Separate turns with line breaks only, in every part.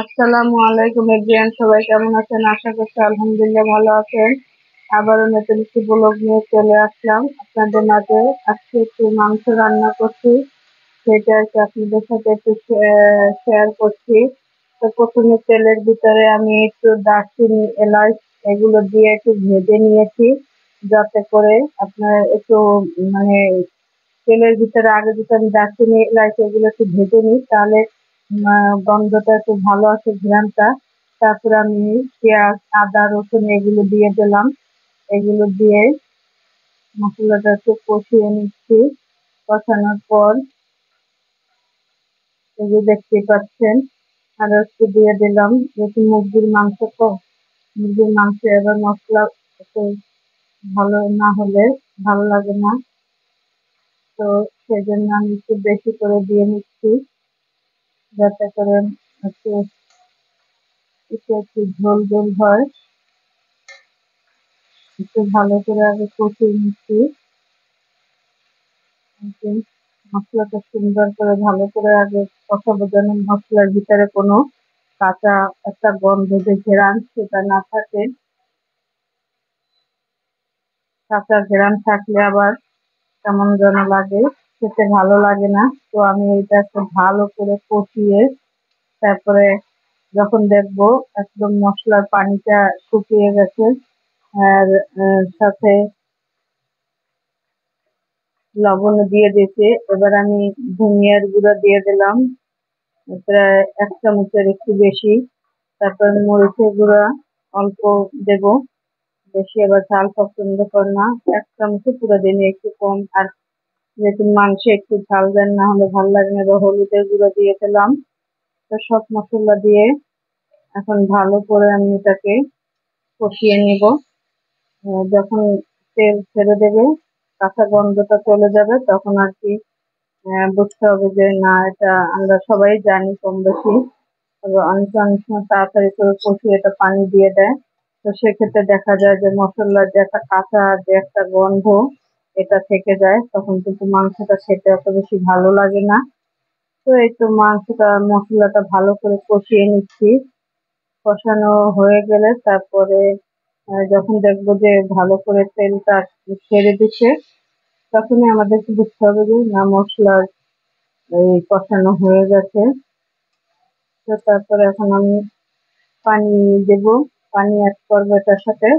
আসসালামু আলাইকুম এভরিওয়ান, সবাই কেমন আছেন? আশা করছি আলহামদুলিল্লাহ ভালো আছেন। আবারও নতুন একটি ব্লগ নিয়ে চলে আসলাম আপনাদের মাঝে। আজকে একটু মাংস রান্না করছি, সেটা আর কি আপনাদের সাথে একটু শেয়ার করছি। তো প্রথমে তেলের ভিতরে আমি একটু দারচিনি, এলাচ এগুলো দিয়ে একটু ভেজে নিয়েছি, যাতে করে আপনার একটু মানে তেলের ভিতরে আগে যদি আমি দারচিনি এলাচ এগুলো একটু ভেজে নিই, তাহলে গন্ধটা একটু ভালো আসে, ঘ্রাণটা। তারপরে আমি পেঁয়াজ, আদা, রসুন এগুলো দিয়ে দিলাম। এগুলো দিয়ে মশলাটা একটু কষিয়ে নিচ্ছি। কষানোর পর এই যে দেখতে পাচ্ছেন, আরো একটু দিয়ে দিলাম, যেহেতু মুরগির মাংস, তো মুরগির মাংস এবার মশলা একটু ভালো না হলে ভালো লাগে না। তো সেই জন্য আমি একটু বেশি করে দিয়ে নিচ্ছি, যাতে করে একটু একটু একটু ঝোল ঝোল হয়। একটু ভালো করে আগে কষিয়ে নিচ্ছি। একটু মশলাটা সুন্দর করে ভালো করে আগে কষাবো, যেন মশলার ভিতরে কোনো কাঁচা একটা গন্ধ যে ঘেরান সেটা না থাকে। কাঁচা ঘেরান থাকলে আবার কেমন যেন লাগে, খেতে ভালো লাগে না। তো আমি এটা একটু ভালো করে কষিয়ে তারপরে যখন দেখবো একদম মশলার পানিটা শুকিয়ে গেছে, আর সাথে লবণ দিয়ে দিয়েছি, এবার আমি ধনিয়ার গুঁড়া দিয়ে দিলাম প্রায় 1 চামচের একটু বেশি। তারপর মরিচের গুঁড়া অল্প দেব, বেশি আবার ঝাল পছন্দ করে না। 1 চামচে পুরো দিনে একটু কম, আর যেহেতু মাংসে একটু ঝাল দেন না হলে ভালো লাগে না। এবার হলুদের গুঁড়া দিয়ে দিলাম। তো সব মশলা দিয়ে এখন ভালো করে আমি এটাকে কষিয়ে নিব। যখন তেল ছেড়ে দেবে, কাঁচা গন্ধটা চলে যাবে, তখন আর কি বুঝতে হবে যে না, এটা আমরা সবাই জানি কম বেশি। তবে অনেকে অনেক সময় তাড়াতাড়ি করে কষিয়ে এটা পানি দিয়ে দেয়। তো সেক্ষেত্রে দেখা যায় যে মশলার যে একটা কাঁচা যে একটা গন্ধ এটা থেকে যায়, তখন কিন্তু মাংসটা খেতে অত বেশি ভালো লাগে না। তো এই তো মাংসটা মশলাটা ভালো করে কষিয়ে নিচ্ছি। কষানো হয়ে গেলে তারপরে যখন দেখবো যে ভালো করে তেলটা ছেড়ে দিচ্ছে, তখনই আমাদেরকে বুঝতে হবে যে না, মশলার এই কষানো হয়ে গেছে। তো তারপরে এখন আমি পানি দেব, পানি অ্যাড করবো এটার সাথে।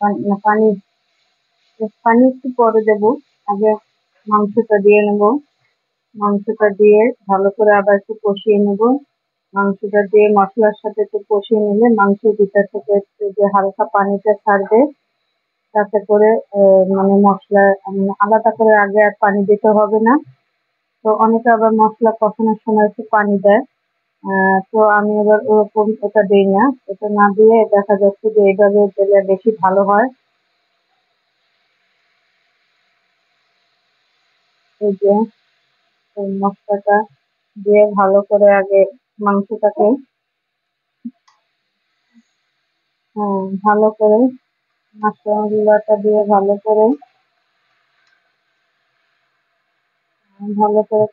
পানি পানি একটু পরে দেব, আগে মাংসটা দিয়ে নেব। মাংসটা দিয়ে ভালো করে আবার একটু কষিয়ে নেব। মাংসটা দিয়ে মশলার সাথে একটু কষিয়ে নিলে মাংসের ভিতর থেকে একটু যে হালকা পানিটা ছাড়বে, তাতে করে মানে মশলা আলাদা করে আগে আর পানি দিতে হবে না। তো অনেকে আবার মশলা কষানোর সময় একটু পানি দেয়, তো আমি এবার ওরকম এটা দিই না। এটা না দিয়ে দেখা যাচ্ছে যে এইভাবে দিলে বেশি ভালো হয়। এই যে এই মশলাটা দিয়ে ভালো করে আগে মাংসটাকে ভালো করে মশলাটা দিয়ে ভালো করে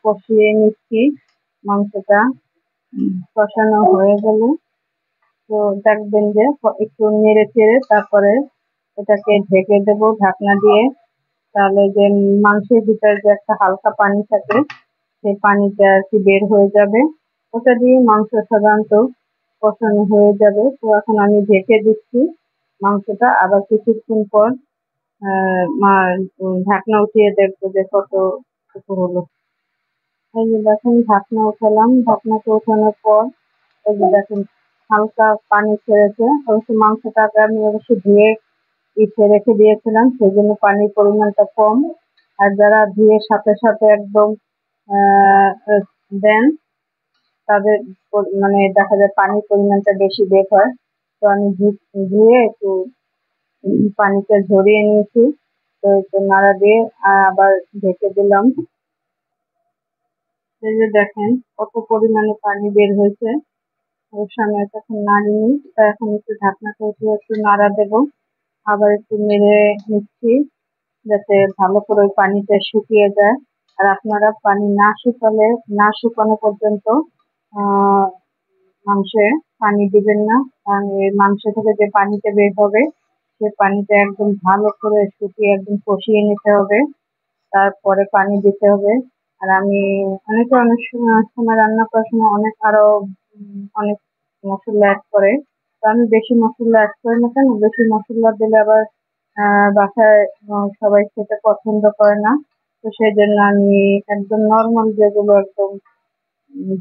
কষিয়ে নিচ্ছি। মাংসটা কষানো হয়ে গেলে তো দেখবেন যে একটু নেড়ে চেড়ে তারপরে এটাকে ঢেকে দেবো ঢাকনা দিয়ে। তাহলে যে মাংসের ভিতরে যে একটা হালকা পানি থাকে, সেই পানিটা আর কি বের হয়ে যাবে। ওটা দিয়ে মাংস সাধারণত কষানো হয়ে যাবে। তো এখন আমি ঢেকে দিচ্ছি মাংসটা, আবার কিছুক্ষণ পর ঢাকনা উঠিয়ে দেখবো যে কতটুকু হলো। এই যে দেখুন, ঢাকনা উঠালাম, ঢাকনাটা ওঠানোর পর এই যে দেখুন হালকা পানি ছেড়েছে। অবশ্য মাংসটাকে আমি অবশ্য ধুয়ে রেখে দিয়েছিলাম, সেই জন্য পানির পরিমাণটা কম। আর যারা ধুয়ে সাথে সাথে একদম দেন, তাদের মানে দেখা যায় পানির পরিমাণটা বেশি বের হয়। তো আমি ধুয়ে একটু পানিটা ঝরিয়ে নিয়েছি। তো একটু নাড়া দিয়ে আবার ঢেকে দিলাম। এই যে দেখেন কত পরিমাণে পানি বের হয়েছে। অবশ্য আমি তখন নাড়িনি, তা এখন একটু ঢাকনাটা উঠিয়ে একটু নাড়া দেবো। আবার একটু নেড়ে নিচ্ছি, যাতে ভালো করে ওই পানিটা শুকিয়ে যায়। আর আপনারা পানি না শুকানো পর্যন্ত আহ মাংসে পানি দিবেন না, কারণ এই মাংস থেকে যে পানিটা বের হবে সে পানিটা একদম ভালো করে শুকিয়ে একদম কষিয়ে নিতে হবে, তারপরে পানি দিতে হবে। আর আমি অনেকে অনেক সময় রান্না করার সময় অনেক মশলা অ্যাড করে, তো আমি বেশি মশলা অ্যাড করি না। কেন বেশি মশলা দিলে আবার বাসায় সবাই খেতে পছন্দ করে না। তো সেই জন্য আমি একদম নর্মাল যেগুলো একদম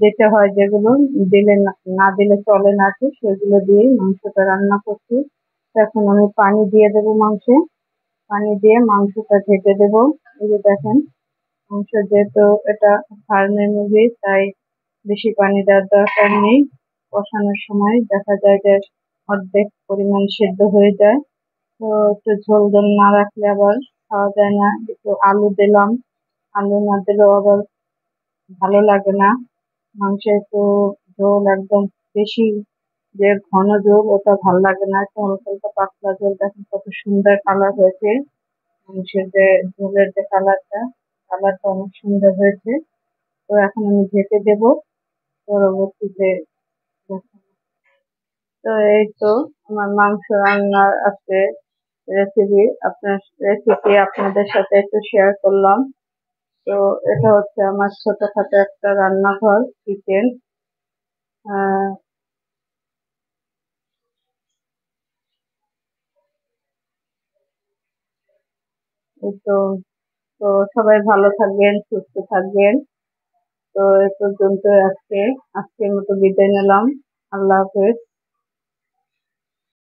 দিতে হয়, যেগুলো দিলে না দিলে চলে না আর কি, সেগুলো দিয়েই মাংসটা রান্না করছি। তো এখন আমি পানি দিয়ে দেবো মাংসে, পানি দিয়ে মাংসটা ঢেকে দেবো। এই যে দেখেন, মাংস যেহেতু এটা ফার্মের মুরগি, তাই বেশি পানি দেওয়ার দরকার নেই। কষানোর সময় দেখা যায় যে অর্ধেক পরিমাণ সেদ্ধ হয়ে যায়। তো একটু ঝোল ঝোল না রাখলে আবার খাওয়া যায় না। একটু আলু দিলাম, আলু না দিলেও আবার ভালো লাগে না। মাংসে একটু ঝোল একদম বেশি যে ঘন ঝোল ওটা ভালো লাগে না, একটু হালকা হালকা পাতলা ঝোল। দেখেন কত সুন্দর কালার হয়েছে মাংসের, যে ঝোলের যে কালারটা অনেক সুন্দর হয়েছে। তো এখন আমি ঢেকে দেবো, পরবর্তীতে দেখাবো। তো এই তো আমার মাংস রান্নার আজকে রেসিপি আপনাদের সাথে একটু শেয়ার করলাম। তো এটা হচ্ছে আমার ছোটখাটো একটা রান্নাঘর, কিচেন। আহ এই তো, তো সবাই ভালো থাকবেন, সুস্থ থাকবেন। তো এ পর্যন্ত আজকের মতো বিদায় নিলাম। আল্লাহ হাফেজ।